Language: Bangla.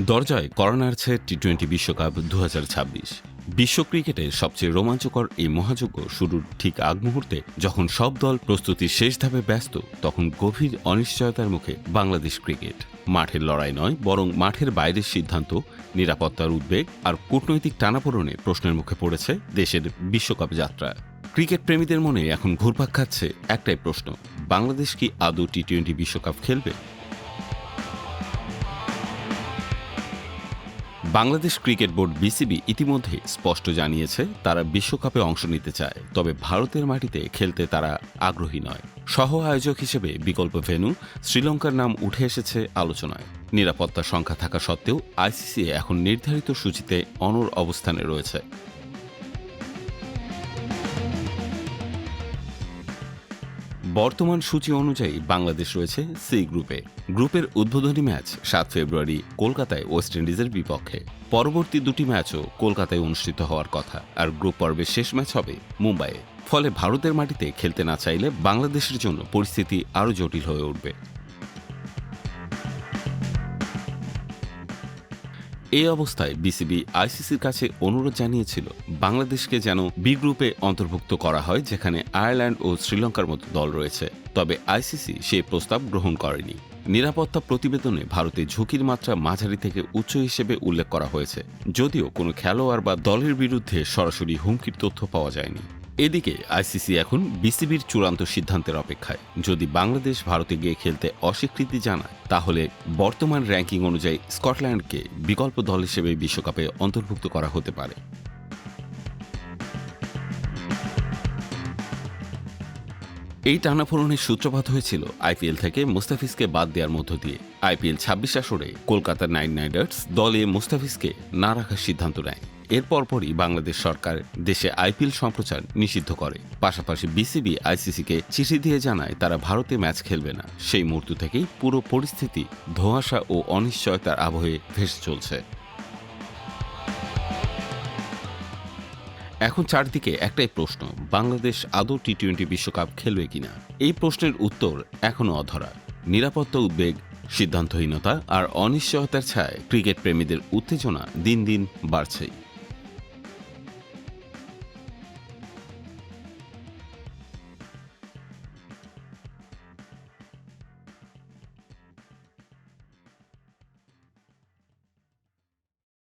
দরজায় কড়া নাড়ছে টি-20 বিশ্বকাপ 2026। বিশ্ব ক্রিকেটের সবচেয়ে রোমাঞ্চকর এই মহাযজ্ঞ শুরুর ঠিক আগ মুহূর্তে যখন সব দল প্রস্তুতির শেষ ধাপে ব্যস্ত, তখন গভীর অনিশ্চয়তার মুখে বাংলাদেশ ক্রিকেট। মাঠের লড়াই নয়, বরং মাঠের বাইরের সিদ্ধান্ত, নিরাপত্তার উদ্বেগ আর কূটনৈতিক টানাপোড়েনে প্রশ্নের মুখে পড়েছে দেশের বিশ্বকাপ যাত্রা। ক্রিকেট প্রেমীদের মনে এখন ঘুরপাক খাচ্ছে একটাই প্রশ্ন: বাংলাদেশ কি আদৌ টি-20 বিশ্বকাপ খেলবে? বাংলাদেশ ক্রিকেট বোর্ড বিসিবি ইতিমধ্যে স্পষ্ট জানিয়েছে তারা বিশ্বকাপে অংশ নিতে চায়, তবে ভারতের মাটিতে খেলতে তারা আগ্রহী নয়। সহ আয়োজক হিসেবে বিকল্প ভেন্যু শ্রীলঙ্কার নাম উঠে এসেছে আলোচনায়। নিরাপত্তার সংখ্যা থাকা সত্ত্বেও আইসিসি এখন নির্ধারিত সূচিতে অনড় অবস্থানে রয়েছে। বর্তমান সূচি অনুযায়ী বাংলাদেশ রয়েছে সি গ্রুপে। গ্রুপের উদ্বোধনী ম্যাচ 7 ফেব্রুয়ারি কলকাতায় ওয়েস্ট ইন্ডিজের বিপক্ষে। পরবর্তী দুটি ম্যাচও কলকাতায় অনুষ্ঠিত হওয়ার কথা, আর গ্রুপ পর্বের শেষ ম্যাচ হবে মুম্বাইয়ে। ফলে ভারতের মাটিতে খেলতে না চাইলে বাংলাদেশের জন্য পরিস্থিতি আরও জটিল হয়ে উঠবে। এই অবস্থায় বিসিবি আইসিসির কাছে অনুরোধ জানিয়েছিল বাংলাদেশকে যেন বি গ্রুপে অন্তর্ভুক্ত করা হয়, যেখানে আয়ারল্যান্ড ও শ্রীলঙ্কার মতো দল রয়েছে। তবে আইসিসি সেই প্রস্তাব গ্রহণ করেনি। নিরাপত্তা প্রতিবেদনে ভারতের ঝুঁকির মাত্রা মাঝারি থেকে উচ্চ হিসেবে উল্লেখ করা হয়েছে, যদিও কোনো খেলোয়াড় বা দলের বিরুদ্ধে সরাসরি হুমকির তথ্য পাওয়া যায়নি। এদিকে আইসিসি এখন বিসিবির চূড়ান্ত সিদ্ধান্তের অপেক্ষায়। যদি বাংলাদেশ ভারতে গিয়ে খেলতে অস্বীকৃতি জানায়, তাহলে বর্তমান র্যাঙ্কিং অনুযায়ী স্কটল্যান্ডকে বিকল্প দল হিসেবে বিশ্বকাপে অন্তর্ভুক্ত করা হতে পারে। এই টানাপোড়েনের সূত্রপাত হয়েছিল আইপিএল থেকে মুস্তাফিজকে বাদ দেওয়ার মধ্য দিয়ে। আইপিএল 26 আসরে কলকাতা নাইট রাইডার্স দলে মুস্তাফিজকে না রাখার সিদ্ধান্ত নেয়। এর পরপরই বাংলাদেশ সরকার দেশে আইপিএল সম্প্রচার নিষিদ্ধ করে। পাশাপাশি বিসিবি আইসিসিকে চিঠি দিয়ে জানায় তারা ভারতে ম্যাচ খেলবে না। সেই মুহূর্ত থেকেই পুরো পরিস্থিতি ধোঁয়াশা ও অনিশ্চয়তার আবহে ভেসে চলছে। এখন চারদিকে একটাই প্রশ্ন: বাংলাদেশ আদৌ টি-20 বিশ্বকাপ খেলবে কিনা? এই প্রশ্নের উত্তর এখনও অধরা। নিরাপত্তা উদ্বেগ, সিদ্ধান্তহীনতা আর অনিশ্চয়তার ছায়ায় ক্রিকেট প্রেমীদের উত্তেজনা দিন দিন বাড়ছেই।